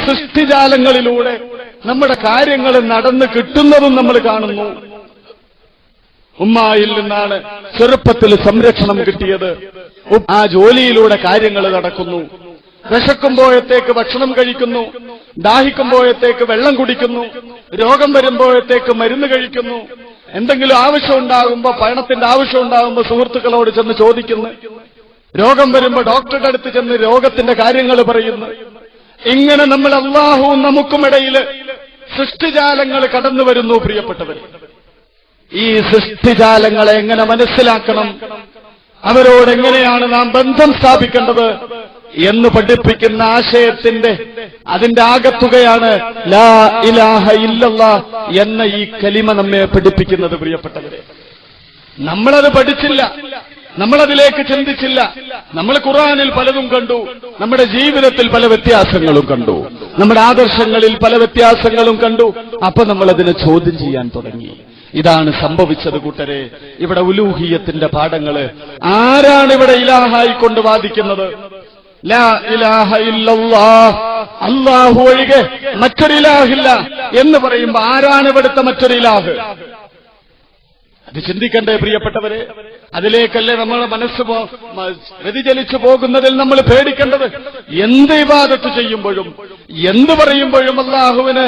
സൃഷ്ടിജാലങ്ങളിലൂടെ നമ്മുടെ കാര്യങ്ങൾ നടന്നു കിട്ടുന്നതും നമ്മൾ കാണുന്നു. ഉമ്മായിൽ നിന്നാണ് ചെറുപ്പത്തിൽ സംരക്ഷണം കിട്ടിയത്. ആ ജോലിയിലൂടെ കാര്യങ്ങൾ നടക്കുന്നു. വിശക്കുമ്പോഴത്തേക്ക് ഭക്ഷണം കഴിക്കുന്നു, ദാഹിക്കുമ്പോഴത്തേക്ക് വെള്ളം കുടിക്കുന്നു, രോഗം വരുമ്പോഴത്തേക്ക് മരുന്ന് കഴിക്കുന്നു, എന്തെങ്കിലും ആവശ്യമുണ്ടാകുമ്പോ, പണത്തിന്റെ ആവശ്യമുണ്ടാകുമ്പോ സുഹൃത്തുക്കളോട് ചെന്ന് ചോദിക്കുന്നു, രോഗം വരുമ്പോ ഡോക്ടറുടെ അടുത്ത് ചെന്ന് രോഗത്തിന്റെ കാര്യങ്ങൾ പറയുന്നു. ഇങ്ങനെ നമ്മൾ അല്ലാഹുവും നമുക്കുമിടയില് സൃഷ്ടിജാലങ്ങൾ കടന്നു വരുന്നു. പ്രിയപ്പെട്ടവർ, ഈ സൃഷ്ടിജാലങ്ങളെ എങ്ങനെ മനസ്സിലാക്കണം, അവരോടെങ്ങനെയാണ് നാം ബന്ധം സ്ഥാപിക്കേണ്ടത് എന്ന് പഠിപ്പിക്കുന്ന ആശയത്തിന്റെ അതിന്റെ ആകത്തുകയാണ് ലാ ഇലാഹ ഇല്ലല്ലാഹ് എന്ന ഈ കലിമ നമ്മെ പഠിപ്പിക്കുന്നത്. പ്രിയപ്പെട്ടവരെ, നമ്മളത് പഠിച്ചില്ല, നമ്മളതിലേക്ക് ചിന്തിച്ചില്ല. നമ്മൾ ഖുർആനിൽ പലതും കണ്ടു, നമ്മുടെ ജീവിതത്തിൽ പല വ്യത്യാസങ്ങളും കണ്ടു, നമ്മുടെ ആദർശങ്ങളിൽ പല വ്യത്യാസങ്ങളും കണ്ടു. അപ്പൊ നമ്മളതിനെ ചോദ്യം ചെയ്യാൻ തുടങ്ങി. ഇതാണ് സംഭവിച്ചത് കൂട്ടരെ. ഇവിടെ ഉലൂഹിയത്തിന്റെ പാഠങ്ങള് ആരാണ് ഇവിടെ ഇലാഹായി കൊണ്ട് വാദിക്കുന്നത്? ലാ ഇലാഹ ഇല്ലല്ലാഹ്, അല്ലാഹു ഒഴികെ മറ്റൊരു ഇലാഹില്ല എന്ന് പറയുമ്പോ ആരാണ് ഇവിടുത്തെ മറ്റൊരു ഇലാഹ്? അത് ചിന്തിക്കണ്ടേ പ്രിയപ്പെട്ടവരെ? അതിലേക്കല്ലേ നമ്മുടെ മനസ്സ് വ്യതിചലിച്ചു പോകുന്നതിൽ നമ്മൾ പേടിക്കേണ്ടത്. എന്ത് ഇബാദത്ത് ചെയ്യുമ്പോഴും, എന്ത് പറയുമ്പോഴും, അല്ലാഹുവിനെ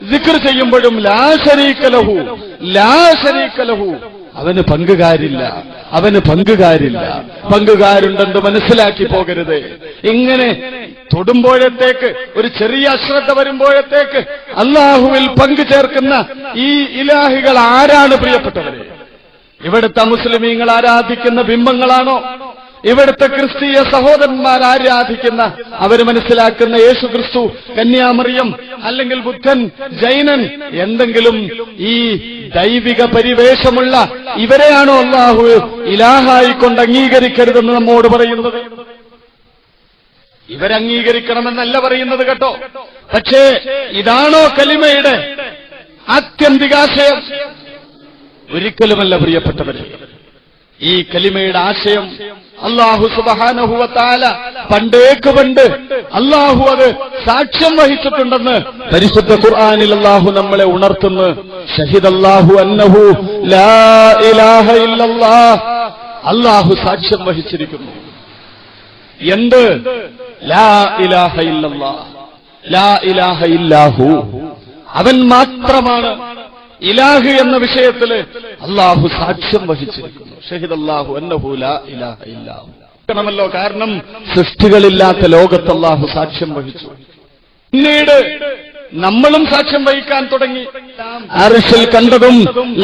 സിക്ർ ചെയ്യുമ്പോഴും ലാ ശരീക ലഹു, ലാ ശരീക ലഹു, അവന് പങ്കുകാരില്ല, അവന് പങ്കുകാരില്ല. പങ്കുകാരുണ്ടെന്ന് മനസ്സിലാക്കി പോകരുത്. ഇങ്ങനെ തൊടുമ്പോഴത്തേക്ക്, ഒരു ചെറിയ അശ്രദ്ധ വരുമ്പോഴത്തേക്ക് അല്ലാഹുവിൽ പങ്കു ചേർക്കുന്ന ഈ ഇലാഹികൾ ആരാണ് പ്രിയപ്പെട്ടവരെ? ഇവിടുത്തെ മുസ്ലിമീങ്ങൾ ആരാധിക്കുന്ന ബിംബങ്ങളാണോ? ഇവിടുത്തെ ക്രിസ്തീയ സഹോദരന്മാർ ആരാധിക്കുന്ന, അവർ മനസ്സിലാക്കുന്ന യേശു ക്രിസ്തു, കന്യാമറിയം, അല്ലെങ്കിൽ ബുദ്ധൻ, ജൈനൻ, എന്തെങ്കിലും ഈ ദൈവിക പരിവേഷമുള്ള ഇവരെയാണോ അല്ലാഹു ഇലാഹായി കൊണ്ട് അംഗീകരിക്കരുതെന്ന് നമ്മോട് പറയുന്നത്? ഇവരംഗീകരിക്കണമെന്നല്ല പറയുന്നത് കേട്ടോ. പക്ഷേ ഇതാണോ കലിമയുടെ ആത്യന്തികാശയം? ഒരിക്കലുമല്ല പ്രിയപ്പെട്ടവരെ. ഈ കലിമയുടെ ആശയം അല്ലാഹു സുബ്ഹാനഹു വ തആല പണ്ടേക്ക് പണ്ട് അല്ലാഹു അത് സാക്ഷ്യം വഹിച്ചിട്ടുണ്ടെന്ന് പരിശുദ്ധ ഖുർആനിൽ അല്ലാഹു നമ്മളെ ഉണർത്തുന്നു. ഷഹിദല്ലാഹു അന്നഹു ലാ ഇലാഹ ഇല്ലല്ലാഹ്, അല്ലാഹു സാക്ഷ്യം വഹിച്ചിരിക്കുന്നു. എന്ത്? ലാ ഇലാഹ ഇല്ലല്ലാഹ്, ലാ ഇലാഹ ഇല്ലാഹു, അവൻ മാത്രമാണ് ഇലാഹ് എന്ന വിഷയത്തില് അല്ലാഹു സാക്ഷ്യം വഹിച്ചിരിക്കുന്നു. ഷഹിദല്ലാഹു അന്നഹു ലാ ഇലാഹ ഇല്ലാഹു. ണമല്ലോ, കാരണം സൃഷ്ടികളില്ലാത്ത ലോകത്ത് അല്ലാഹു സാക്ഷ്യം വഹിച്ചു. പിന്നീട് നമ്മളും സാക്ഷ്യം വഹിക്കാൻ തുടങ്ങി. അർശിൽ കണ്ടതും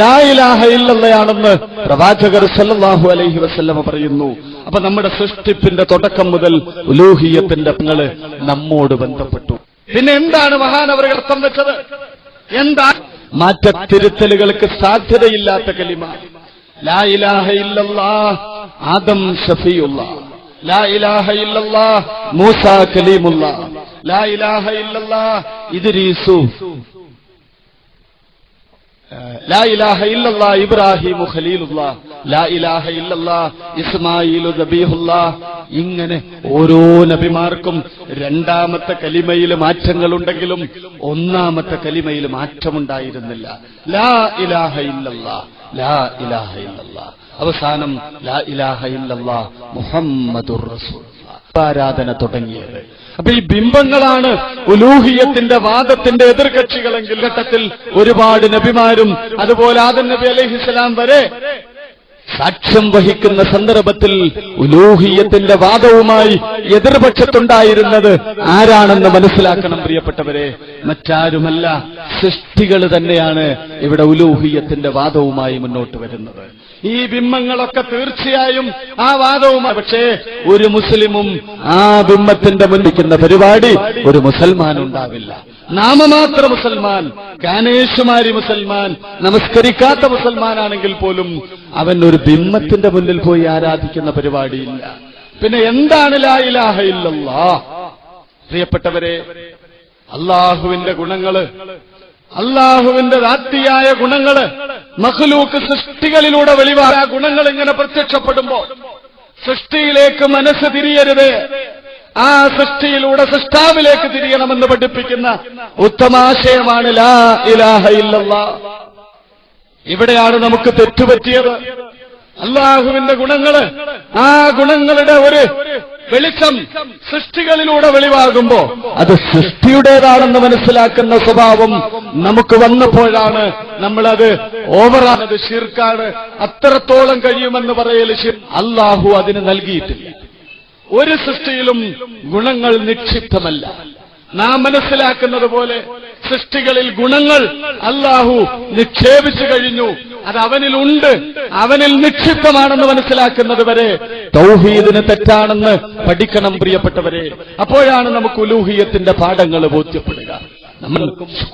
ലാ ഇലാഹ ഇല്ലല്ലാഹയാണെന്ന് പ്രവാചകർ സല്ലല്ലാഹു അലൈഹി വസല്ലമ പറയുന്നു. അപ്പൊ നമ്മുടെ സൃഷ്ടിപ്പിന്റെ തുടക്കം മുതൽ ഉലൂഹിയത്തിന്റെ പങ്ങള് നമ്മോട് ബന്ധപ്പെട്ടു. പിന്നെ എന്താണ് മഹാനവറുകൾ അർത്ഥം വെച്ചത്? എന്താ? മാറ്റത്തിരുത്തലുകൾക്ക് സാധ്യതയില്ലാത്ത കലിമ ലാ ഇലാഹ ഇല്ലല്ലാഹ് ആദം ശഫീഉല്ലാഹ്, ലാ ഇലാഹ ഇല്ലല്ലാഹ് മൂസ കലീമുല്ലാഹ്, ലാ ഇലാഹ ഇല്ലല്ലാഹ് ഇദ്രീസു, ലാ ഇലാഹ ഇല്ലല്ലാഹ് ഇബ്രാഹിമു ഖലീലുല്ലാഹ്, ലാ ഇലാഹ ഇല്ലല്ലാഹ് ഇസ്മാഈലു ദബീഹുല്ലാഹ്. ഇങ്ങനെ ഓരോ നബിമാർക്കും രണ്ടാമത്തെ കലിമയിൽ മാറ്റങ്ങളുണ്ടെങ്കിലും ഒന്നാമത്തെ കലിമയിൽ മാറ്റമുണ്ടായിരുന്നില്ല. ലാ ഇലാഹ ഇല്ലല്ലാഹ്, ലാ ഇലാഹ ഇല്ലല്ലാഹ്. അവസാനം ലാ ഇലാഹ ഇല്ലല്ലാഹ് മുഹമ്മദുർ റസൂലുള്ളാഹ് ആരാധന തുടങ്ങിയത്. അപ്പൊ ഈ ബിംബങ്ങളാണ് ഉലൂഹിയത്തിന്റെ വാദത്തിന്റെ എതിർകക്ഷികളെങ്കിൽ ഘട്ടത്തിൽ ഒരുപാട് നബിമാരും അതുപോലെ ആദം നബി അലൈഹിസ്സലാം വരെ സാക്ഷ്യം വഹിക്കുന്ന സന്ദർഭത്തിൽ ഉലൂഹിയത്തിന്റെ വാദവുമായി എതിർപക്ഷത്തുണ്ടായിരുന്നത് ആരാണെന്ന് മനസ്സിലാക്കണം പ്രിയപ്പെട്ടവരെ. മറ്റാരുമല്ല, സൃഷ്ടികൾ തന്നെയാണ് ഇവിടെ ഉലൂഹിയത്തിന്റെ വാദവുമായി മുന്നോട്ട് വരുന്നത്. ഈ ബിംബങ്ങളൊക്കെ തീർച്ചയായും ആ വാദവുമായി. പക്ഷേ ഒരു മുസ്ലിമും ആ ബിംബത്തിന്റെ മുന്നിക്കുന്ന പരിപാടി ഒരു മുസൽമാൻ ഉണ്ടാവില്ല. നാമമാത്ര മുസൽമാൻ, ഗാനേശുമാരി മുസൽമാൻ, നമസ്കരിക്കാത്ത മുസൽമാനാണെങ്കിൽ പോലും അവൻ ഒരു ബിംബത്തിന്റെ മുന്നിൽ പോയി ആരാധിക്കുന്ന പരിപാടിയില്ല. പിന്നെ എന്താണ് ലാ ഇലാഹ ഇല്ലല്ലാഹ്? പ്രിയപ്പെട്ടവരെ, അല്ലാഹുവിന്റെ ഗുണങ്ങള്, അല്ലാഹുവിന്റെ ദാത്തിയായ ഗുണങ്ങള് മഖ്ലൂക്ക് സൃഷ്ടികളിലൂടെ വെളിവായ ഗുണങ്ങൾ ഇങ്ങനെ പ്രത്യക്ഷപ്പെടുമ്പോ സൃഷ്ടിയിലേക്ക് മനസ്സ് തിരിയരുത്. ആ സൃഷ്ടിയിലൂടെ സൃഷ്ടാവിലേക്ക് തിരിയണമെന്ന് പഠിപ്പിക്കുന്ന ഉത്തമാശയമാണ് ലാ ഇലാഹ ഇല്ലല്ലാഹ്. ഇവിടെയാണ് നമുക്ക് തെറ്റുപറ്റിയത്. അല്ലാഹുവിന്റെ ഗുണങ്ങള്, ആ ഗുണങ്ങളുടെ ഒരു വെളിച്ചം സൃഷ്ടികളിലൂടെ വെളിവാകുമ്പോ അത് സൃഷ്ടിയുടേതാണെന്ന് മനസ്സിലാക്കുന്ന സ്വഭാവം നമുക്ക് വന്നപ്പോഴാണ് നമ്മളത് ഓവറാണത്, ശിർക്കാണ്, അത്രത്തോളം കഴിയുമെന്ന് പറയൽ അല്ലാഹു അതിന് നൽകിയിട്ടില്ല. ഒരു സൃഷ്ടിയിലും ഗുണങ്ങൾ നിക്ഷിപ്തമല്ല. നാം മനസ്സിലാക്കുന്നത് പോലെ സൃഷ്ടികളിൽ ഗുണങ്ങൾ അല്ലാഹു നിക്ഷേപിച്ചു കഴിഞ്ഞു. അത് അവനിലുണ്ട്, അവനിൽ നിക്ഷിപ്തമാണെന്ന് മനസ്സിലാക്കുന്നത് വരെ തൗഹീദിന് തെറ്റാണെന്ന് പഠിക്കണം പ്രിയപ്പെട്ടവരെ. അപ്പോഴാണ് നമുക്ക് ഉലൂഹിയത്തിന്റെ പാഠങ്ങൾ ബോധ്യപ്പെടുക. നമ്മൾ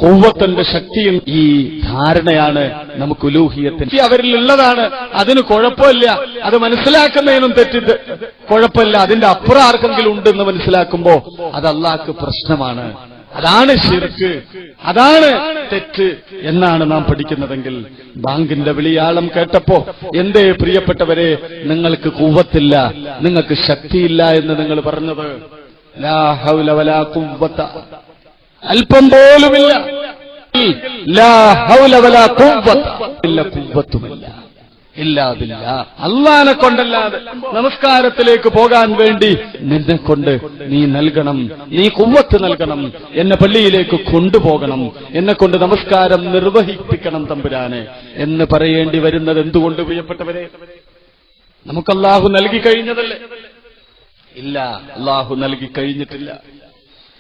ഖുവ്വത്തിന്റെ ശക്തിയും ഈ ധാരണയാണ് നമുക്ക് ഉലൂഹിയത്തിന് അവരിൽ ഉള്ളതാണ്. അതിന് കുഴപ്പമില്ല, അത് മനസ്സിലാക്കുന്നതിനും തെറ്റിട്ട് കുഴപ്പമില്ല. അതിന്റെ അപ്പുറം ആർക്കെങ്കിലും ഉണ്ടെന്ന് മനസ്സിലാക്കുമ്പോ അത് അല്ലാഹ്ക്ക് പ്രശ്നമാണ്. അതാണ് ശിർക്ക്, അതാണ് തെറ്റ് എന്നാണ് നാം പഠിക്കുന്നതെങ്കിൽ ബാങ്കിന്റെ വിളിയാളം കേട്ടപ്പോ എന്തേ പ്രിയപ്പെട്ടവരെ നിങ്ങൾക്ക് ഖുവ്വത്തില്ല, നിങ്ങൾക്ക് ശക്തിയില്ല എന്ന് നിങ്ങൾ പറഞ്ഞത്? ലാ ഹൗല വലാ ഖുവ്വത, അല്പം പോലുമില്ല. ലാ ഹൗല വലാ ഖുവ്വത ഇല്ല, ഖുവ്വത്തുമില്ല ഇല്ലാ ബില്ലാഹ്. അല്ലാഹനെ കൊണ്ടല്ലാതെ നമസ്കാരത്തിലേക്ക് പോകാൻ വേണ്ടി നിന്നെ കൊണ്ട് നീ നൽകണം, നീ ഖുവ്വത്ത് നൽകണം, എന്നെ പള്ളിയിലേക്ക് കൊണ്ടുപോകണം, എന്നെ കൊണ്ട് നമസ്കാരം നിർവഹിപ്പിക്കണം തമ്പുരാനെ എന്ന് പറയേണ്ടി വരുന്നത് എന്തുകൊണ്ട് പ്രിയപ്പെട്ടവരെ? നമുക്ക് അല്ലാഹു നൽകി കഴിഞ്ഞതല്ലേ? ഇല്ല, അല്ലാഹു നൽകി കഴിഞ്ഞിട്ടില്ല.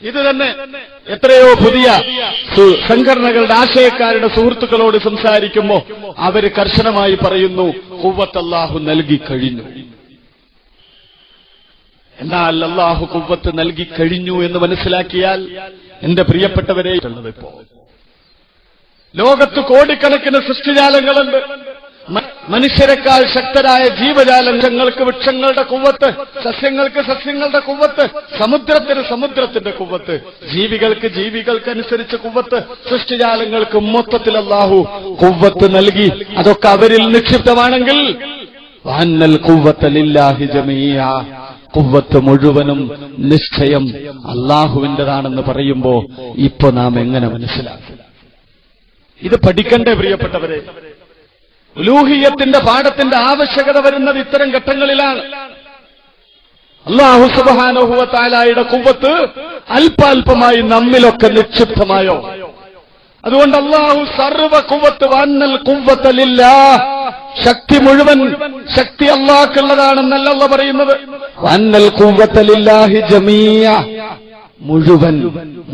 ഇത് തന്നെ എത്രയോ പുതിയ സംഘടനകളുടെ ആശയക്കാരുടെ സുഹൃത്തുക്കളോട് സംസാരിക്കുമ്പോൾ അവര് കർശനമായി പറയുന്നു ഖുവ്വത്ത് അല്ലാഹു നൽകി കഴിഞ്ഞു. എന്നാൽ അല്ലാഹു ഖുവ്വത്ത് നൽകി കഴിഞ്ഞു എന്ന് മനസ്സിലാക്കിയാൽ എന്റെ പ്രിയപ്പെട്ടവരെ ഉള്ളത്, ഇപ്പോ ലോകത്ത് കോടിക്കണക്കിന് സൃഷ്ടിജാലങ്ങളുണ്ട്. മനുഷ്യരെക്കാൾ ശക്തരായ ജീവജാലങ്ങൾക്ക് വൃക്ഷങ്ങളുടെ കുവ്വത്ത്, സസ്യങ്ങൾക്ക് സസ്യങ്ങളുടെ കുവ്വത്ത്, സമുദ്രത്തിന് സമുദ്രത്തിന്റെ കുവ്വത്ത്, ജീവികൾക്ക് ജീവികൾക്കനുസരിച്ച് കുവ്വത്ത്, സൃഷ്ടിജാലങ്ങൾക്ക് മൊത്തത്തിൽ അല്ലാഹു കുവ്വത്ത് നൽകി. അതൊക്കെ അവരിൽ നിക്ഷിപ്തമാണെങ്കിൽ വഅന്നൽ ഖുവ്വത ലില്ലാഹി ജമീഅ, ഖുവ്വത്ത് മുഴുവനും നിശ്ചയം അല്ലാഹുവിന്റേതാണെന്ന് പറയുമ്പോ ഇപ്പൊ നാം എങ്ങനെ മനസ്സിലാക്കും? ഇത് പഠിക്കണ്ടേ പ്രിയപ്പെട്ടവരെ? ഉലൂഹിയത്തിന്റെ പാഠത്തിന്റെ ആവശ്യകത വരുന്നത് ഇത്തരം ഘട്ടങ്ങളിലാണ്. അല്ലാഹു സുബ്ഹാനഹു വ തആലയുടെ ഖുവ്വത്ത് അല്പാൽപമായി നമ്മിലൊക്കെ നിക്ഷിപ്തമായോ? അതുകൊണ്ട് അല്ലാഹു സർവ ഖുവ്വത്ത് വഅന്നൽ ഖുവ്വത ലില്ലാഹ്, ശക്തി മുഴുവൻ ശക്തി അല്ലാഹുക്കുള്ളതാണെന്നല്ല അല്ലാഹു പറയുന്നത്. വഅന്നൽ ഖുവ്വത ലില്ലാഹി ജമീഅ, മുഴുവൻ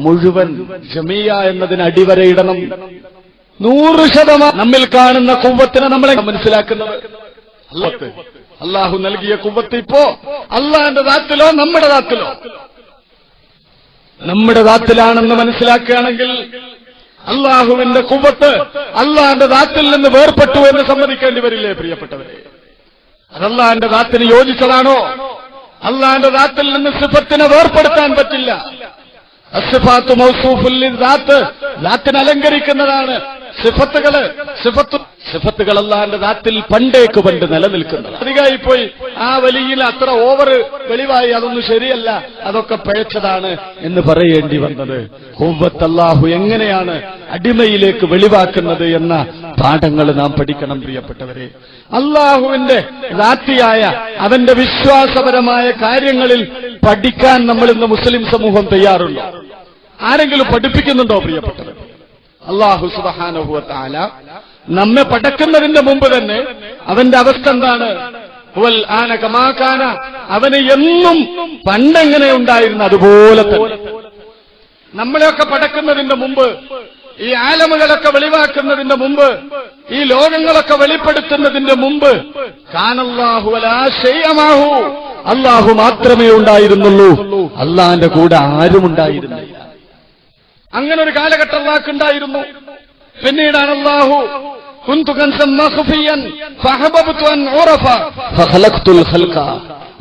മുഴുവൻ. ജമീഅ എന്നതിന് അടിവരയിടണം. 100% നമ്മിൽ കാണുന്ന ഖുവ്വത്തിനെ നമ്മളെ മനസ്സിലാക്കുന്നത് അല്ലാഹു നൽകിയ ഖുവ്വത്ത് ഇപ്പോ അല്ലാഹുവിന്റെ ദാത്തിലോ നമ്മുടെ ദാത്തിലോ? നമ്മുടെ ദാത്തിലാണെന്ന് മനസ്സിലാക്കുകയാണെങ്കിൽ അല്ലാഹുവിന്റെ ഖുവ്വത്ത് അല്ലാഹുവിന്റെ ദാത്തിൽ നിന്ന് വേർപെട്ടു എന്ന് സമ്മതിക്കേണ്ടി വരില്ലേ പ്രിയപ്പെട്ടവരെ? അത് അല്ലാഹുവിന്റെ ദാത്തിന് യോജിച്ചതാണോ? അല്ലാഹുവിന്റെ ദാത്തിൽ നിന്ന് സിഫത്തിനെ വേർപെടുത്താൻ പറ്റില്ല. അസ്സിഫാത്തു മൗസൂഫുൽ ലിദ്ദാത്ത്, ദാത്തിനെ അലങ്കരിക്കുന്നതാണ്. സിഫത്തുകൾ അല്ലാഹുവിന്റെ ദാത്തിൽ പണ്ടേക്ക് പണ്ട് നിലനിൽക്കുന്നത്. അധികമായി പോയി ആ വലിയിൽ അത്ര ഓവർ വെളിവായി, അതൊന്നും ശരിയല്ല, അതൊക്കെ പിഴച്ചതാണ് എന്ന് പറയേണ്ടി വന്നത്. ഖുവ്വത്ത് അല്ലാഹു എങ്ങനെയാണ് അടിമയിലേക്ക് വെളിവാക്കുന്നത് എന്ന പാഠങ്ങൾ നാം പഠിക്കണം പ്രിയപ്പെട്ടവരെ. അല്ലാഹുവിന്റെ ദാത്തിയായ അവന്റെ വിശ്വാസപരമായ കാര്യങ്ങളിൽ പഠിക്കാൻ നമ്മൾ ഇന്ന് മുസ്ലിം സമൂഹം തയ്യാറുണ്ടോ? ആരെങ്കിലും പഠിപ്പിക്കുന്നുണ്ടോ പ്രിയപ്പെട്ടവർ? അല്ലാഹു സുബ്ഹാനഹു വ തആല നമ്മെ പടക്കുന്നതിന്റെ മുമ്പ് തന്നെ അവന്റെ അവസ്ഥ എന്താണ്? ഹുവൽ ആന കമാ കാന, അവന് എന്നും പണ്ടെങ്ങനെ ഉണ്ടായിരുന്നു അതുപോലെ തന്നെ. നമ്മളെയൊക്കെ പടക്കുന്നതിന്റെ മുമ്പ്, ഈ ആലമുകളൊക്കെ വെളിവാക്കുന്നതിന്റെ മുമ്പ്, ഈ ലോകങ്ങളൊക്കെ വെളിപ്പെടുത്തുന്നതിന്റെ മുമ്പ് കാനല്ലാഹു വലാ ശൈഅ മഅഹു, അല്ലാഹു മാത്രമേ ഉണ്ടായിരുന്നുള്ളൂ, അല്ലാഹുവിന്റെ കൂടെ ആരും ഉണ്ടായിരുന്നില്ല. അങ്ങനെ ഒരു കാലഘട്ടം അല്ലാഹുണ്ടായിരുന്നു. പിന്നീടാണ് അല്ലാഹു കുന്തു കൻസൻ മഖ്ഫിയൻ ഫഹബബ്തു അൻ ഉറഫ ഫഖലഖ്തുൽ ഖൽഖ,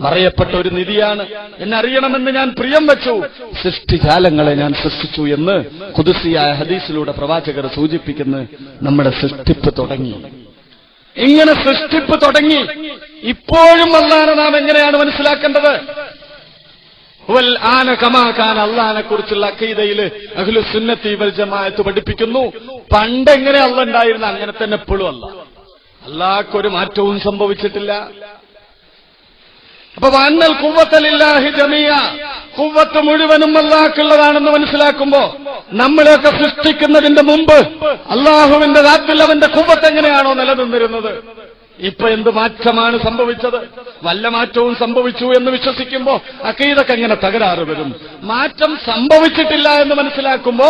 മറയപ്പെട്ട ഒരു നിധിയാണ്, എന്നെ അറിയണമെന്ന് ഞാൻ പ്രിയം വെച്ചു, സൃഷ്ടിജാലങ്ങളെ ഞാൻ സൃഷ്ടിച്ചു എന്ന് ഖുദ്സിയായ ഹദീസിലൂടെ പ്രവാചകർ സൂചിപ്പിക്കുന്നു. നമ്മുടെ സൃഷ്ടിപ്പ് തുടങ്ങി. ഇങ്ങനെ സൃഷ്ടിപ്പ് തുടങ്ങി. ഇപ്പോഴും അല്ലാഹുവിനെ നാം എങ്ങനെയാണ് മനസ്സിലാക്കേണ്ടത്? വൽ ആന കമാ കാന, അള്ളാഹിനെ കുറിച്ചുള്ള അഖീദയില് അഹ്ലുസ് സുന്നത്തി വൽ ജമാഅത്ത് പഠിപ്പിക്കുന്നു, പണ്ടെങ്ങനെ അള്ളാഹ് ഉണ്ടായിരുന്ന അങ്ങനെ തന്നെ എപ്പോഴും അള്ളാഹ്ക്കൊരു മാറ്റവും സംഭവിച്ചിട്ടില്ല. അപ്പൊ വന്നൽ ഖുവ്വത്തലില്ലാഹി ജമീഅ, ഖുവ്വത്ത് മുഴുവനും അള്ളാഹ്ക്കുള്ളതാണെന്ന് മനസ്സിലാക്കുമ്പോ നമ്മളെയൊക്കെ സൃഷ്ടിക്കുന്നതിന്റെ മുമ്പ് അള്ളാഹുവിന്റെ ദാത്തിൽ അവന്റെ ഖുവ്വത്ത് എങ്ങനെയാണോ നിലനിന്നിരുന്നത്, ഇപ്പൊ എന്ത് മാറ്റമാണ് സംഭവിച്ചത്? വല്ല മാറ്റവും സംഭവിച്ചു എന്ന് വിശ്വസിക്കുമ്പോ അഖീദക്ക് എങ്ങനെ തകരാറ് വരും? മാറ്റം സംഭവിച്ചിട്ടില്ല എന്ന് മനസ്സിലാക്കുമ്പോ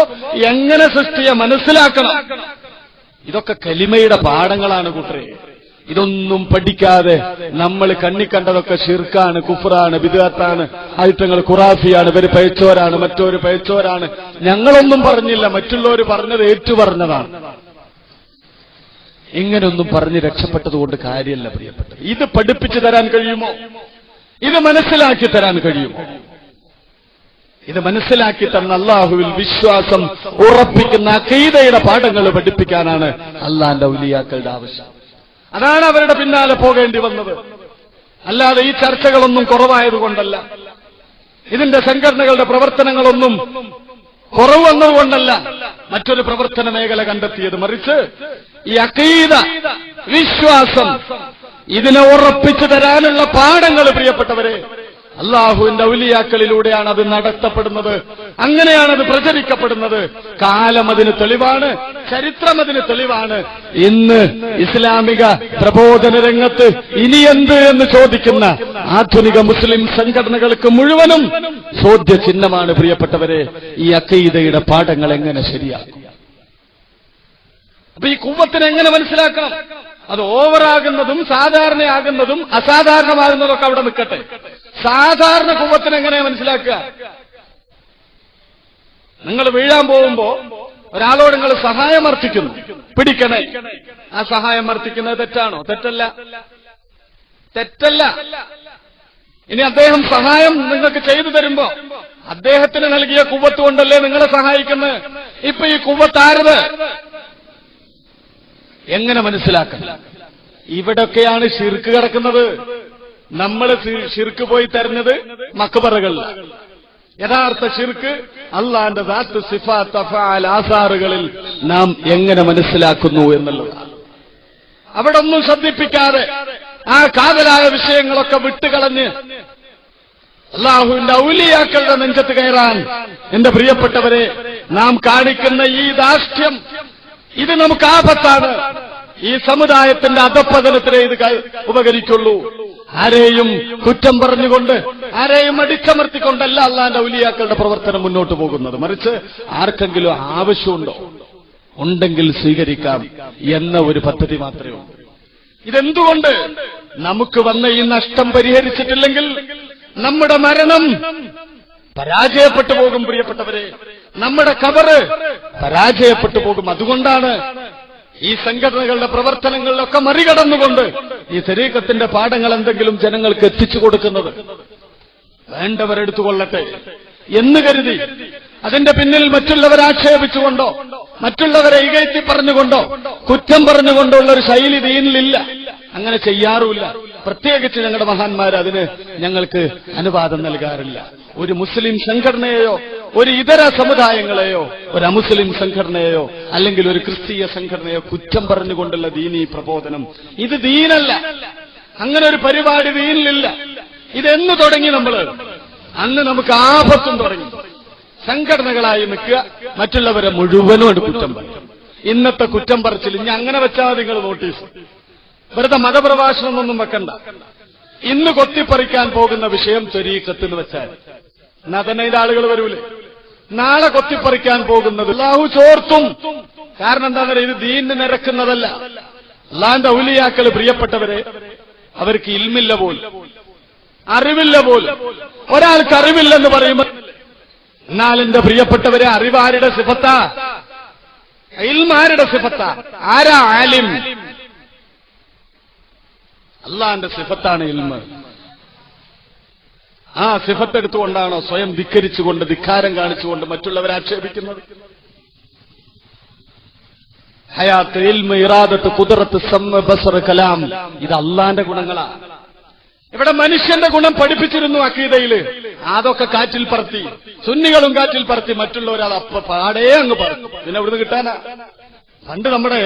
എങ്ങനെ സൃഷ്ടിയെ മനസ്സിലാക്കണം? ഇതൊക്കെ കലിമയുടെ പാഠങ്ങളാണ് കൂട്ടരെ. ഇതൊന്നും പഠിക്കാതെ നമ്മൾ കണ്ണിക്കണ്ടതൊക്കെ ശിർക്കാണ്, കുഫ്റാണ്, ബിദ്അത്താണ്, ആയിട്ടങ്ങൾ ഖുറാഫിയാണ്, ഇവര് പഴച്ചോരാണ്, മറ്റൊരു പഴച്ചോരാണ്. ഞങ്ങളൊന്നും പറഞ്ഞില്ല, മറ്റുള്ളവർ പറഞ്ഞത് ഏറ്റുപറഞ്ഞതാണ്. ഇങ്ങനൊന്നും പറഞ്ഞ് രക്ഷപ്പെട്ടതുകൊണ്ട് കാര്യമല്ല പ്രിയപ്പെട്ടത്. ഇത് പഠിപ്പിച്ചു തരാൻ കഴിയുമോ? ഇത് മനസ്സിലാക്കി തരാൻ കഴിയുമോ? ഇത് മനസ്സിലാക്കി തന്ന അള്ളാഹുവിൽ വിശ്വാസം ഉറപ്പിക്കുന്ന അഖീദയുടെ പാഠങ്ങൾ പഠിപ്പിക്കാനാണ് അള്ളാന്റെ ഔലിയാക്കളുടെ ആവശ്യം. അതാണ് അവരുടെ പിന്നാലെ പോകേണ്ടി വന്നത്. അല്ലാതെ ഈ ചർച്ചകളൊന്നും കുറവായതുകൊണ്ടല്ല, ഇതിന്റെ സംഘടനകളുടെ പ്രവർത്തനങ്ങളൊന്നും കുറവ് വന്നതുകൊണ്ടല്ല മറ്റൊരു പ്രവർത്തന മേഖല കണ്ടെത്തിയത്. മറിച്ച് ഈ അഖീദ, വിശ്വാസം, ഇതിനെ ഉറപ്പിച്ചു തരാനുള്ള പാഠങ്ങൾ പ്രിയപ്പെട്ടവരെ അള്ളാഹുവിന്റെ ഔലിയാക്കളിലൂടെയാണ് അത് നടത്തപ്പെടുന്നത്. അങ്ങനെയാണ് അത് പ്രചരിക്കപ്പെടുന്നത്. കാലം അതിന് തെളിവാണ്, ചരിത്രം അതിന് തെളിവാണ്. ഇന്ന് ഇസ്ലാമിക പ്രബോധന രംഗത്ത് ഇനിയെന്ത് എന്ന് ചോദിക്കുന്ന ആധുനിക മുസ്ലിം സംഘടനകൾക്ക് മുഴുവനും ചോദ്യചിഹ്നമാണ് പ്രിയപ്പെട്ടവരെ ഈ അഖീദയുടെ പാഠങ്ങൾ എങ്ങനെ ശരിയാക്കും. അപ്പൊ ഈ ഖുവ്വത്തിനെ എങ്ങനെ മനസ്സിലാക്കണം? അത് ഓവറാകുന്നതും സാധാരണയാകുന്നതും അസാധാരണമാകുന്നതൊക്കെ അവിടെ നിൽക്കട്ടെ. സാധാരണ ഖുവ്വത്തിനെ എങ്ങനെ മനസ്സിലാക്കുക? നിങ്ങൾ വീഴാൻ പോകുമ്പോ ഒരാളോട് നിങ്ങൾ സഹായം അർത്ഥിക്കുന്നു, പിടിക്കണേ. ആ സഹായം അർത്ഥിക്കുന്നത് തെറ്റാണോ? തെറ്റല്ല, തെറ്റല്ല. ഇനി അദ്ദേഹം സഹായം നിങ്ങൾക്ക് ചെയ്തു തരുമ്പോ അദ്ദേഹത്തിന് നൽകിയ ഖുവ്വത്ത് കൊണ്ടല്ലേ നിങ്ങളെ സഹായിക്കുന്നത്? ഇപ്പൊ ഈ ഖുവ്വത്ത് ആരത്? എങ്ങനെ മനസ്സിലാക്കണം? ഇവിടൊക്കെയാണ് ശിർക്ക് കിടക്കുന്നത്. നമ്മൾ ശിർക്ക് പോയി തരുന്നത് മക്ബറകളിൽ. യഥാർത്ഥ ശിർക്ക് അള്ളാന്റെ ദാത്ത്, സിഫാത്ത്, അഫ്ആൽ, ആസാറുകളിൽ നാം എങ്ങനെ മനസ്സിലാക്കുന്നു എന്നുള്ളതാണ്. അവിടെ ഒന്നും ശ്രദ്ധിപ്പിക്കാതെ ആ കാതലായ വിഷയങ്ങളൊക്കെ വിട്ടുകളഞ്ഞ് അള്ളാഹുവിന്റെ ഔലിയാക്കളുടെ നെഞ്ചത്ത് കയറാൻ എന്റെ പ്രിയപ്പെട്ടവരെ നാം കാണിക്കുന്ന ഈ ധാർഷ്ട്യം, ഇത് നമുക്ക് ആപത്താണ്. ഈ സമുദായത്തിന്റെ അധപ്പതനത്തിനെ ഇത് ഉപകരിക്കുള്ളൂ. ആരെയും കുറ്റം പറഞ്ഞുകൊണ്ട്, ആരെയും അടിച്ചമർത്തിക്കൊണ്ടല്ല അള്ളാന്റെ ഔലിയാക്കളുടെ പ്രവർത്തനം മുന്നോട്ട് പോകുന്നത്. മറിച്ച് ആർക്കെങ്കിലും ആവശ്യമുണ്ടോ, ഉണ്ടെങ്കിൽ സ്വീകരിക്കാം എന്ന ഒരു പദ്ധതി മാത്രമേ ഉള്ളൂ. ഇതെന്തുകൊണ്ട്? നമുക്ക് വന്ന ഈ നഷ്ടം പരിഹരിച്ചിട്ടില്ലെങ്കിൽ നമ്മുടെ മരണം പരാജയപ്പെട്ടു പോകും പ്രിയപ്പെട്ടവരെ. നമ്മുടെ ഖബറ് പരാജയപ്പെട്ടു പോകും. അതുകൊണ്ടാണ് ഈ സംഘടനകളുടെ പ്രവർത്തനങ്ങളിലൊക്കെ മറികടന്നുകൊണ്ട് ഈ തരീഖത്തിന്റെ പാഠങ്ങൾ എന്തെങ്കിലും ജനങ്ങൾക്ക് എത്തിച്ചു കൊടുക്കുന്നത്. വേണ്ടവരെടുത്തുകൊള്ളട്ടെ എന്ന് കരുതി അതിന്റെ പിന്നിൽ മറ്റുള്ളവരെ ആക്ഷേപിച്ചുകൊണ്ടോ, മറ്റുള്ളവരെ ഇകഴ്ത്തി പറഞ്ഞുകൊണ്ടോ, കുറ്റം പറഞ്ഞുകൊണ്ടോ ഉള്ള ഒരു ശൈലി ദീനിലില്ല. അങ്ങനെ ചെയ്യാറുമില്ല. പ്രത്യേകിച്ച് ഞങ്ങളുടെ മഹാന്മാർ അതിന് ഞങ്ങൾക്ക് അനുവാദം നൽകാറില്ല. ഒരു മുസ്ലിം സംഘടനയെയോ, ഒരു ഇതര സമുദായങ്ങളെയോ, ഒരു അമുസ്ലിം സംഘടനയെയോ അല്ലെങ്കിൽ ഒരു ക്രിസ്തീയ സംഘടനയോ കുറ്റം പറഞ്ഞുകൊണ്ടുള്ള ദീനീ പ്രബോധനം ഇത് ദീനല്ല. അങ്ങനെ ഒരു പരിപാടി ദീനിലില്ല. ഇതെന്ന് തുടങ്ങി നമ്മള്? അന്ന് നമുക്ക് ആപത്തും തുടങ്ങി. സംഘടനകളായി നിൽക്കുക, മറ്റുള്ളവരെ മുഴുവനും കുറ്റം പറയും. ഇന്നത്തെ കുറ്റം പറച്ചിൽ ഇനി അങ്ങനെ വെച്ചാൽ നിങ്ങൾ നോട്ടീസ്. വെറുതെ മതപ്രഭാഷണം ഒന്നും വെക്കണ്ട. ഇന്ന് കൊത്തിപ്പറിക്കാൻ പോകുന്ന വിഷയം ത്വരീഖത്ത് എന്ന് വെച്ചാൽ നദനയുടെ ആളുകൾ വരൂലേ? നാളെ കൊത്തിപ്പറിക്കാൻ പോകുന്നത് അല്ലാഹു ചോർത്തും. കാരണം എന്താണെന്ന് പറയുക, ഇത് ദീനിന് നിരക്കുന്നതല്ല. അല്ലാഹുവിന്റെ ഔലിയാക്കൾ പ്രിയപ്പെട്ടവരെ, അവർക്ക് ഇൽമില്ല പോലും, അറിവില്ല പോലും. ഒരാൾക്ക് അറിവില്ലെന്ന് പറയുമ്പോൾ, എന്നാൽ എന്റെ പ്രിയപ്പെട്ടവരെ, അറിവാരുടെ സിഫത്താ? ഇൽമാരുടെ സിഫത്താ? ആരാ ആലിം? അള്ളാന്റെ സിഫത്താണ് ഇൽമ്. ആ സിഫത്ത് എടുത്തുകൊണ്ടാണോ സ്വയം ധിക്കരിച്ചുകൊണ്ട്, ധിക്കാരം കാണിച്ചുകൊണ്ട് മറ്റുള്ളവരെ ആക്ഷേപിക്കുന്നത്? ഹയാത്ത്, ഇൽമ്, ഇറാദത്ത്, ഖുദ്റത്ത്, സമ്, ബസർ, കലാം, ഇത് അള്ളാന്റെ ഗുണങ്ങളാ. ഇവിടെ മനുഷ്യന്റെ ഗുണം പഠിപ്പിച്ചിരുന്നു അഖീദയില്. അതൊക്കെ കാറ്റിൽ പറത്തി, സുന്നികളും കാറ്റിൽ പറത്തി, മറ്റുള്ളവരാൾ അപ്പ പാടേ അങ്ങ് പറക്കും. പിന്നെ എവിടുന്ന് കിട്ടാനാ? പണ്ട് നമ്മുടെ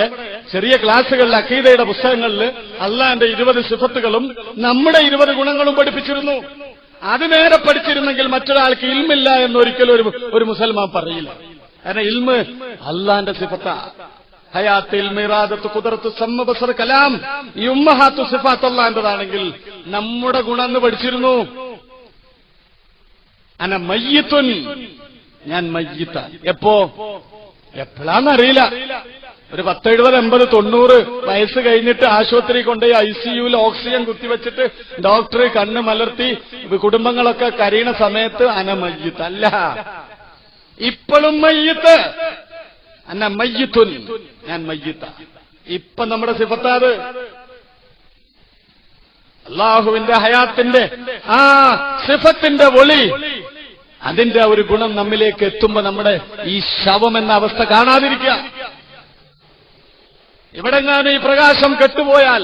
ചെറിയ ക്ലാസ്സുകളിൽ അഖീദയുടെ പുസ്തകങ്ങളിൽ അള്ളാന്റെ 20 സിഫത്തുകളും നമ്മുടെ 20 ഗുണങ്ങളും പഠിപ്പിച്ചിരുന്നു. അത് നേരെ പഠിച്ചിരുന്നെങ്കിൽ മറ്റൊരാൾക്ക് ഇൽമില്ല എന്നൊരിക്കലും ഒരു മുസൽമാൻ പറയില്ല. കാരണം ഇൽമ് അള്ളാന്റെ സിഫത്താ. ഹയാത്ത്, ഇൽമ്, ഇറാദത്ത്, ഖുദ്റത്ത്, സമ, ബസർ, കലാം, ഈ ഉമ്മഹാത്തു സിഫാത്ത് അള്ളാന്റേതാണെങ്കിൽ നമ്മുടെ ഗുണം എന്ന് പഠിച്ചിരുന്നു. അന മയ്യിത്തുൻ, ഞാൻ മയ്യിത്ത. എപ്പോഴാന്നറിയില്ല. ഒരു 10, 70, 80, 90 വയസ്സ് കഴിഞ്ഞിട്ട് ആശുപത്രി കൊണ്ടുപോയി ICUവിൽ ഓക്സിജൻ കുത്തിവെച്ചിട്ട് ഡോക്ടർ കണ്ണ് മലർത്തി കുടുംബങ്ങളൊക്കെ കരയണ സമയത്ത് അന മയ്യിത്ത് അല്ല, ഇപ്പോഴും മയ്യിത്ത്. അന്ന മയ്യിത്തുൻ, ഞാൻ മയ്യിത്ത. ഇപ്പൊ നമ്മുടെ സിഫത്താത് അള്ളാഹുവിന്റെ ഹയാത്തിന്റെ ആ സിഫത്തിന്റെ ഒളി, അതിന്റെ ഒരു ഗുണം നമ്മിലേക്ക് എത്തുമ്പോ നമ്മുടെ ഈ ശവം എന്ന അവസ്ഥ കാണാതിരിക്കുക. എവിടെങ്ങാനും ഈ പ്രകാശം കെട്ടുപോയാൽ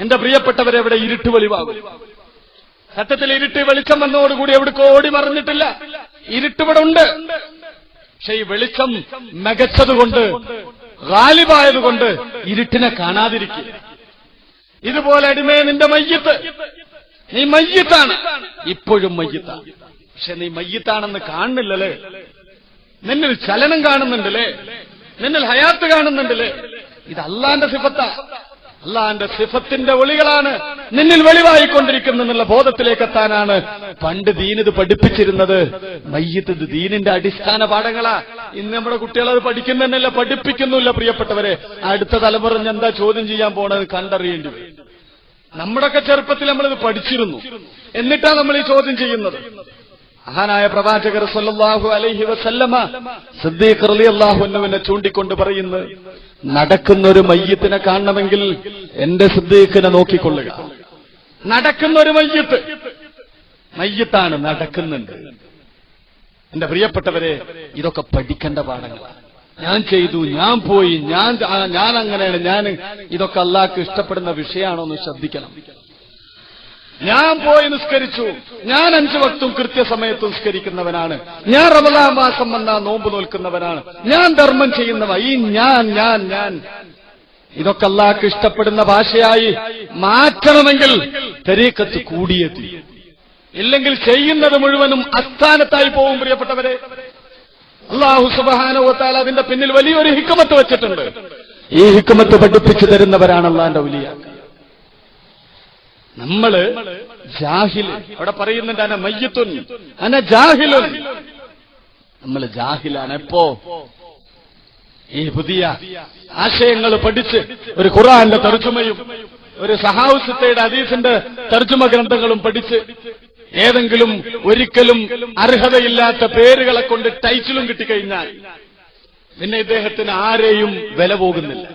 എന്റെ പ്രിയപ്പെട്ടവരെ ഇവിടെ ഇരുട്ട് വെളിവാകും. സത്യത്തിൽ ഇരുട്ട് വെളിച്ചം വന്നതോടുകൂടി എവിടേക്കോ ഓടി മറിഞ്ഞിട്ടില്ല. ഇരുട്ടിവിടെ ഉണ്ട്. പക്ഷെ ഈ വെളിച്ചം മികച്ചതുകൊണ്ട്, ഗാലിബായതുകൊണ്ട് ഇരുട്ടിനെ കാണാതിരിക്കുക. ഇതുപോലെ അടിമേ, നിന്റെ മയ്യിത്ത്, നീ മയ്യിത്താണ്, ഇപ്പോഴും മയ്യിത്താണ്. പക്ഷെ നീ മയ്യിത്താണെന്ന് കാണുന്നില്ലല്ലേ? നിന്നിൽ ചലനം കാണുന്നുണ്ടല്ലേ? നിന്നിൽ ഹയാത്ത് കാണുന്നുണ്ടല്ലേ? ഇത് അള്ളാന്റെ സിഫത്താ. അള്ളാന്റെ സിഫത്തിന്റെ ഒളികളാണ് നിന്നിൽ വെളിവായിക്കൊണ്ടിരിക്കുന്നെന്നുള്ള ബോധത്തിലേക്ക് എത്താനാണ് പണ്ട് ദീനിത് പഠിപ്പിച്ചിരുന്നത്. മയ്യിത്ത് ദീനിന്റെ അടിസ്ഥാന പാഠങ്ങളാ. ഇന്ന് നമ്മുടെ കുട്ടികളത് പഠിക്കുന്നതന്നെയല്ല, പഠിപ്പിക്കുന്നില്ല. പ്രിയപ്പെട്ടവരെ, അടുത്ത തലമുറ എന്താ ചോദ്യം ചെയ്യാൻ പോണത് കണ്ടറിയേണ്ടി വരും. നമ്മുടെയൊക്കെ ചെറുപ്പത്തിൽ നമ്മളിത് പഠിച്ചിരുന്നു, എന്നിട്ടാ നമ്മൾ ഈ ചോദ്യം ചെയ്യുന്നത്. മഹാനായ പ്രവാചകർ സല്ലല്ലാഹു അലൈഹി വസല്ലമ സിദ്ദീഖ് റളിയല്ലാഹു അൻഹുവിനെ ചൂണ്ടിക്കൊണ്ട് പറയുന്നു, നടക്കുന്നൊരു മയ്യിത്തിനെ കാണണമെങ്കിൽ എന്റെ സിദ്ദീഖിനെ നോക്കിക്കൊള്ളുക. നടക്കുന്നൊരു മയ്യിത്താണ്, നടക്കുന്നുണ്ട്. എന്റെ പ്രിയപ്പെട്ടവരെ, ഇതൊക്കെ പഠിക്കേണ്ട പാഠങ്ങളാണ്. ഞാൻ ചെയ്തു, ഞാൻ പോയി, ഞാൻ അങ്ങനെയാണ്, ഇതൊക്കെ അള്ളാഹ്ക്ക് ഇഷ്ടപ്പെടുന്ന വിഷയമാണോ എന്ന് ശ്രദ്ധിക്കണം. ഞാൻ പോയി നിസ്കരിച്ചു, ഞാൻ 5 വക്തും കൃത്യസമയത്ത് നിസ്കരിക്കുന്നവനാണ്, ഞാൻ റമദാൻ മാസം വന്നാ നോമ്പ് നോൽക്കുന്നവനാണ്, ഞാൻ ധർമ്മം ചെയ്യുന്നവ. ഈ ഞാൻ ഇതൊക്കെ അള്ളാഹ്ക്ക് ഇഷ്ടപ്പെടുന്ന ഭാഷയായി മാറ്റണമെങ്കിൽ തരീഖത്ത് കൂടിയെത്തി. ഇല്ലെങ്കിൽ ചെയ്യുന്നത് മുഴുവനും അസ്ഥാനത്തായി പോകും. പ്രിയപ്പെട്ടവരെ, അല്ലാഹു സുബ്ഹാനഹു വ തആല അതിന്റെ പിന്നിൽ വലിയൊരു ഹിക്മത്ത് വെച്ചിട്ടുണ്ട്. ഈ ഹിക്മത്ത് പഠിപ്പിച്ചു തരുന്നവരാണ് അള്ളാന്റെ ഔലിയാക്കൾ. നമ്മള് ജാഹില്, അവിടെ പറയുന്നുണ്ട് അന മയ്യിത്തുൻ അന ജാഹിലുൻ. നമ്മൾ ജാഹിലാണ്. എപ്പോ ഈ പുതിയ ആശയങ്ങൾ പഠിച്ച് ഒരു ഖുർആന്റെ തർജുമയും ഒരു സഹാവുസിത്തയുടെ ഹദീസിന്റെ തർജുമ ഗ്രന്ഥങ്ങളും പഠിച്ച് ഏതെങ്കിലും ഒരിക്കലും അർഹതയില്ലാത്ത പേരുകളെ കൊണ്ട് ടൈറ്റിലും കിട്ടിക്കഴിഞ്ഞാൽ പിന്നെ ഇദ്ദേഹത്തിന് ആരെയും വില പോകുന്നില്ല.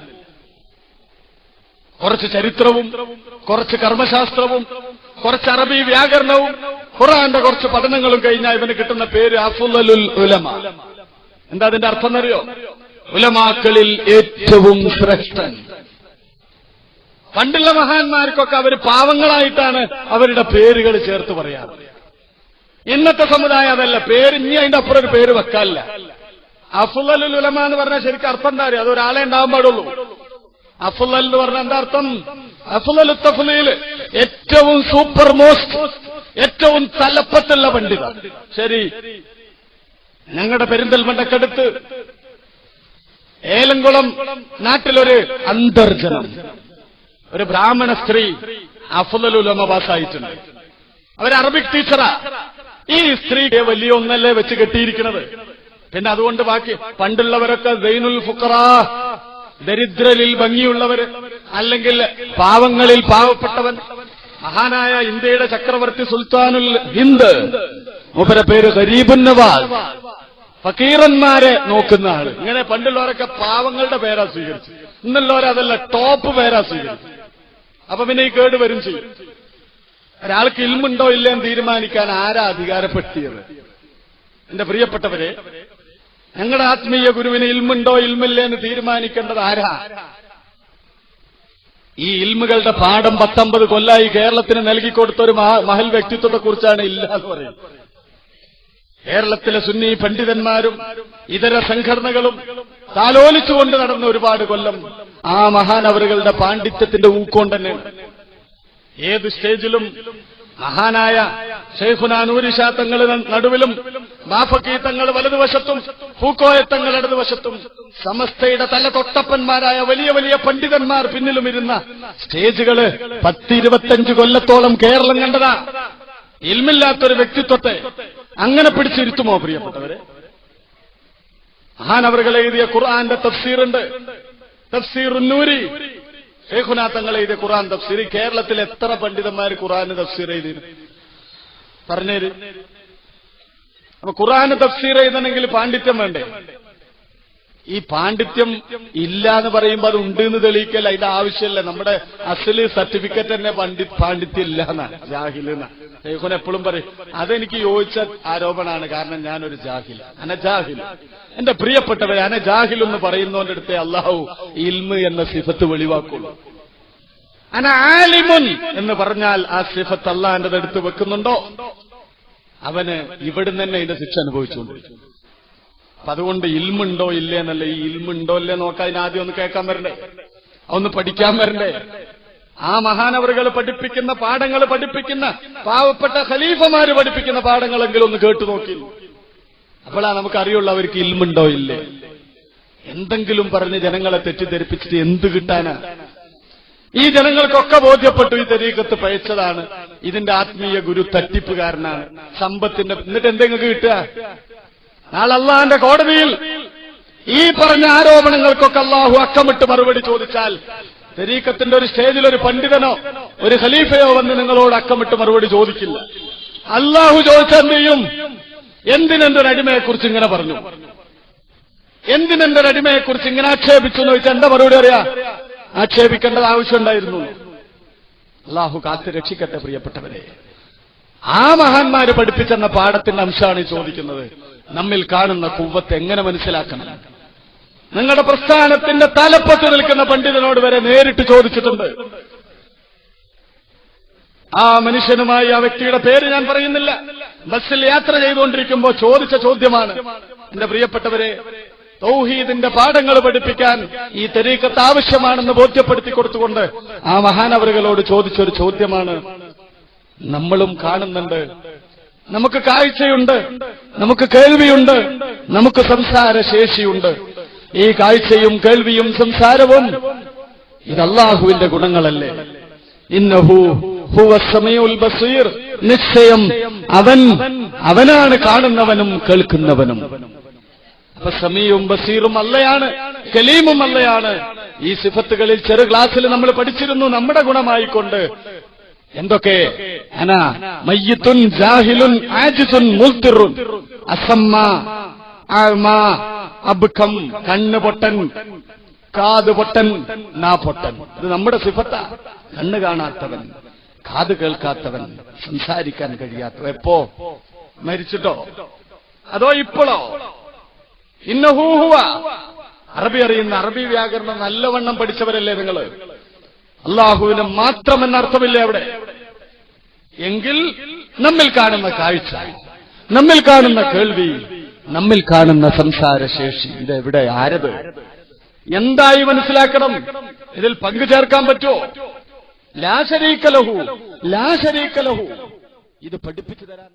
കുറച്ച് ചരിത്രവും കുറച്ച് കർമ്മശാസ്ത്രവും കുറച്ച് അറബി വ്യാകരണവും ഖുർആന്റെ കുറച്ച് പഠനങ്ങളും കഴിഞ്ഞാൽ ഇവന് കിട്ടുന്ന പേര് അഫ്ളലുൽ ഉലമ. എന്താ അതിന്റെ അർത്ഥം എന്നറിയോ? ഉലമാക്കളിൽ ഏറ്റവും ശ്രേഷ്ഠൻ. പണ്ടുള്ള മഹാന്മാർക്കൊക്കെ അവർ പാവങ്ങളായിട്ടാണ് അവരുടെ പേരുകൾ ചേർത്ത് പറയാറ്. ഇന്നത്തെ സമുദായം അതല്ല. പേര് ഇനി അതിന്റെ അപ്പുറം ഒരു പേര് വെക്കാനില്ല. അഫ്ളലുൽ ഉലമ എന്ന് പറഞ്ഞാൽ ശരിക്കും അർത്ഥം എന്താ അറിയോ? അതൊരാളെ ഉണ്ടാവാൻ പാടുള്ളൂ. അഫ്ളൽ എന്ന് പറഞ്ഞാൽ എന്താ അർത്ഥം? അഫ്ളലു തഫ്ളീൽ, ഏറ്റവും സൂപ്പർ മോസ്റ്റ്, ഏറ്റവും തലപ്പത്തുള്ള പണ്ഡിത. ശരി, ഞങ്ങളുടെ പെരിന്തൽമണ്ണക്കടുത്ത് ഏലംകുളം നാട്ടിലൊരു അന്തർജനം, ഒരു ബ്രാഹ്മണ സ്ത്രീ അഫ്ളലുൽ ഉലമ പാസ്സായിട്ടുണ്ട്. അവർ അറബിക് ടീച്ചറാ. ഈ സ്ത്രീയെ വലിയ ഒന്നല്ലേ വെച്ച് കെട്ടിയിരിക്കുന്നത്. പിന്നെ അതുകൊണ്ട് ബാക്കി പണ്ടുള്ളവരൊക്കെ സൈനുൽ ഫുഖറാ, ദരിദ്രരിൽ ഭംഗിയുള്ളവര്, അല്ലെങ്കിൽ പാവങ്ങളിൽ പാവപ്പെട്ടവൻ. മഹാനായ ഇന്ത്യയുടെ ചക്രവർത്തി സുൽത്താനുൽ ഹിന്ദ്, മൂപ്പരെ പേര് ഗരീബുൻ നവാസ്, ഫക്കീറന്മാരെ നോക്കുന്ന ആള്. ഇങ്ങനെ പണ്ടുള്ളവരൊക്കെ പാവങ്ങളുടെ പേരാ സ്വീകരിച്ചു. ഇന്നുള്ളവരതല്ല, ടോപ്പ് പേരാ സ്വീകരിച്ചു. അപ്പൊ പിന്നെ ഈ കേട് വരും ചെയ്യും. ഒരാൾക്ക് ഇൽമുണ്ടോ ഇല്ലെന്ന് തീരുമാനിക്കാൻ ആരാ അധികാരപ്പെടുത്തിയത്? എന്റെ പ്രിയപ്പെട്ടവരെ, ഞങ്ങളുടെ ആത്മീയ ഗുരുവിന് ഇൽമുണ്ടോ ഇൽമില്ലേ എന്ന് തീരുമാനിക്കേണ്ടത് ആരാ? ഈ ഇൽമുകളുടെ പാഠം 19 കൊല്ലായി കേരളത്തിന് നൽകിക്കൊടുത്ത ഒരു മഹൽ വ്യക്തിത്വത്തെ കുറിച്ചാണ് ഇല്ല എന്ന് പറയുന്നത്. കേരളത്തിലെ സുന്നി പണ്ഡിതന്മാരും ഇതര സംഘടനകളും താലോലിച്ചുകൊണ്ട് നടന്ന ഒരുപാട് കൊല്ലം ആ മഹാനവറുകളുടെ പാണ്ഡിത്യത്തിന്റെ ഊക്കൊണ്ട് തന്നെ ഏത് സ്റ്റേജിലും മഹാനായ ശൈഖുനാ നൂരി ഷാ തങ്ങൾ നടുവിലും ബാഫക്കി തങ്ങൾ വലതുവശത്തും പൂക്കോയ തങ്ങൾ ഇടതുവശത്തും സമസ്തയുടെ തല തൊട്ടപ്പന്മാരായ വലിയ വലിയ പണ്ഡിതന്മാർ പിന്നിലും ഇരുന്ന സ്റ്റേജുകള് 10-25 കൊല്ലത്തോളം കേരളം കണ്ടതാ. ഇൽമില്ലാത്തൊരു വ്യക്തിത്വത്തെ അങ്ങനെ പിടിച്ചിരുത്തുമോ പ്രിയപ്പെട്ടവരെ? മഹാനവറുകൾ എഴുതിയ ഖുർആന്റെ തഫ്സീറുണ്ട്, തഫ്സീറുന്നൂരി. ശൈഖുനാ തങ്ങൾ എഴുതിയ ഖുർആൻ തഫ്സീർ. കേരളത്തിൽ എത്ര പണ്ഡിതന്മാർ ഖുർആന് തഫ്സീർ എഴുതി പറഞ്ഞേര്? അപ്പൊ ഖുർആന് തഫ്സീർ എഴുതണമെങ്കിൽ പാണ്ഡിത്യം വേണ്ടേ? ഈ പാണ്ഡിത്യം ഇല്ല എന്ന് പറയുമ്പോൾ അത് ഉണ്ട് എന്ന് തെളിയിക്കല്ല, അതിന്റെ ആവശ്യമില്ല. നമ്മുടെ അസല് സർട്ടിഫിക്കറ്റ് തന്നെ പാണ്ഡിത്യം ഇല്ല എന്നാണ്, ജാഹിലെന്ന. ശൈഖുൻ എപ്പോഴും പറയും അതെനിക്ക് യോജിച്ച ആരോപണമാണ്, കാരണം ഞാനൊരു ജാഹിൽ, അനജാഹിൽ. എന്റെ പ്രിയപ്പെട്ടവരെ, അനജാഹിൽ എന്ന് പറയുന്നവന്റെ അടുത്തേ അല്ലാഹു ഇൽമ് എന്ന സിഫത്ത് വെളിവാക്കുള്ളൂ. അനആലിമുൻ എന്ന് പറഞ്ഞാൽ ആ സിഫത്ത് അല്ലാഹുവിന്റെ അടുത്ത് വെക്കുന്നുണ്ടോ അവന് ഇവിടുന്ന് തന്നെ ഇതിന്റെ ശിക്ഷ അനുഭവിച്ചുകൊണ്ടിരിക്കും. അപ്പൊ അതുകൊണ്ട് ഇൽമുണ്ടോ ഇല്ലേ എന്നല്ല, ഈ ഇൽമുണ്ടോ ഇല്ലേ നോക്കാൻ അതിനാദ്യം ഒന്ന് കേൾക്കാൻ വരണ്ടേ, ഒന്ന് പഠിക്കാൻ വരണ്ടേ? ആ മഹാനവറുകൾ പഠിപ്പിക്കുന്ന പാഠങ്ങൾ, പഠിപ്പിക്കുന്ന പാവപ്പെട്ട ഖലീഫമാര് പഠിപ്പിക്കുന്ന പാഠങ്ങളെങ്കിലും ഒന്ന് കേട്ടു നോക്കി. അപ്പോഴാ നമുക്കറിയുള്ളൂ അവർക്ക് ഇൽമുണ്ടോ ഇല്ലേ. എന്തെങ്കിലും പറഞ്ഞ് ജനങ്ങളെ തെറ്റിദ്ധരിപ്പിച്ചിട്ട് എന്ത് കിട്ടാനാ? ഈ ജനങ്ങൾക്കൊക്കെ ബോധ്യപ്പെട്ടു ഈ തരീഖത്ത് പഴച്ചതാണ്, ഇതിന്റെ ആത്മീയ ഗുരു തട്ടിപ്പുകാരനാണ്, സമ്പത്തിന്റെ. എന്നിട്ട് എന്തെങ്കിലും കിട്ടുക? നാളെ അള്ളാഹുവിന്റെ കോടതിയിൽ ഈ പറഞ്ഞ ആരോപണങ്ങൾക്കൊക്കെ അള്ളാഹു അക്കമിട്ട് മറുപടി ചോദിച്ചാൽ തരീഖത്തിന്റെ ഒരു സ്റ്റേജിൽ ഒരു പണ്ഡിതനോ ഒരു ഖലീഫയോ വന്ന് നിങ്ങളോട് അക്കമിട്ട് മറുപടി ചോദിക്കില്ല. അള്ളാഹു ചോദിച്ചാൽ എന്ത് ചെയ്യും? എന്തിനെന്റെ ഒരു അടിമയെക്കുറിച്ച് ഇങ്ങനെ പറഞ്ഞു, എന്തിനെന്റെ ഒരു അടിമയെക്കുറിച്ച് ഇങ്ങനെ ആക്ഷേപിച്ചു എന്ന് ചോദിച്ചാൽ എന്താ മറുപടി അറിയാ? ആക്ഷേപിക്കേണ്ടത് ആവശ്യമുണ്ടായിരുന്നു. അള്ളാഹു കാത്ത് രക്ഷിക്കട്ടെ പ്രിയപ്പെട്ടവരെ. ആ മഹാന്മാര് പഠിപ്പിച്ചെന്ന പാഠത്തിന്റെ അംശമാണ് ചോദിക്കുന്നത്. നമ്മിൽ കാണുന്ന കുവ്വത്ത് എങ്ങനെ മനസ്സിലാക്കണം? നിങ്ങളുടെ പ്രസ്ഥാനത്തിന്റെ തലപ്പത്ത് നിൽക്കുന്ന പണ്ഡിതനോട് വരെ നേരിട്ട് ചോദിച്ചിട്ടുണ്ട്. ആ മനുഷ്യനുമായി, ആ വ്യക്തിയുടെ പേര് ഞാൻ പറയുന്നില്ല, ബസ്സിൽ യാത്ര ചെയ്തുകൊണ്ടിരിക്കുമ്പോൾ ചോദിച്ച ചോദ്യമാണ്. എന്റെ പ്രിയപ്പെട്ടവരെ, തൗഹീദിന്റെ പാഠങ്ങൾ പഠിപ്പിക്കാൻ ഈ തരീഖത്ത് ആവശ്യമാണെന്ന് ബോധ്യപ്പെടുത്തി കൊടുത്തുകൊണ്ട് ആ മഹാനവറുകളോട് ചോദിച്ചൊരു ചോദ്യമാണ്. നമ്മളും കാണുന്നുണ്ട്, നമുക്ക് കാഴ്ചയുണ്ട്, നമുക്ക് കേൾവിയുണ്ട്, നമുക്ക് സംസാരശേഷിയുണ്ട്. ഈ കാഴ്ചയും കേൾവിയും സംസാരവും ഇത് അല്ലാഹുവിന്റെ ഗുണങ്ങളല്ലേ? ഇന്നഹു ഹുവസ് സമീഉൽ ബസീർ. നിശ്ചയം അവനാണ് കാണുന്നവനും കേൾക്കുന്നവനും. അപ്പൊ സമീഉം ബസീറും അല്ലയാണ്, കലീമും അല്ലയാണ്. ഈ സിഫത്തുകളിൽ ചെറു ക്ലാസ്സിൽ നമ്മൾ പഠിച്ചിരുന്നു. നമ്മുടെ ഗുണമായിക്കൊണ്ട് എന്തൊക്കെ? അന മയ്യിത്തുൻ ജാഹിലുൻ ആജിസുൻ മുൽത്തിറുൻ അസമ്മ അഅ്മ അബ്കം. കണ്ണ് പൊട്ടൻ, കാത് പൊട്ടൻ, നാ പൊട്ടൻ. ഇത് നമ്മുടെ സിഫത്താ. കണ്ണ് കാണാത്തവൻ, കാത് കേൾക്കാത്തവൻ, സംസാരിക്കാൻ കഴിയാത്തവൻ. എപ്പോ? മരിച്ചിട്ടോ അതോ ഇപ്പോഴോ? ഇന്നഹു ഹുവ. അറബി അറിയുന്ന, അറബി വ്യാകരണം നല്ലവണ്ണം പഠിച്ചവരല്ലേ നിങ്ങൾ? അള്ളാഹുവിന് മാത്രം എന്നർത്ഥമില്ലേ അവിടെ? എങ്കിൽ നമ്മിൽ കാണുന്ന കാഴ്ച, നമ്മിൽ കാണുന്ന കേൾവി, നമ്മിൽ കാണുന്ന സംസാരശേഷി ഇതെവിടെ? ആരത്? എന്തായി മനസ്സിലാക്കണം? ഇതിൽ പങ്കു ചേർക്കാൻ പറ്റുമോ? ലാ ശരീക ലഹു, ലാ ശരീക ലഹു. ഇത് പഠിപ്പിച്ചു തരാൻ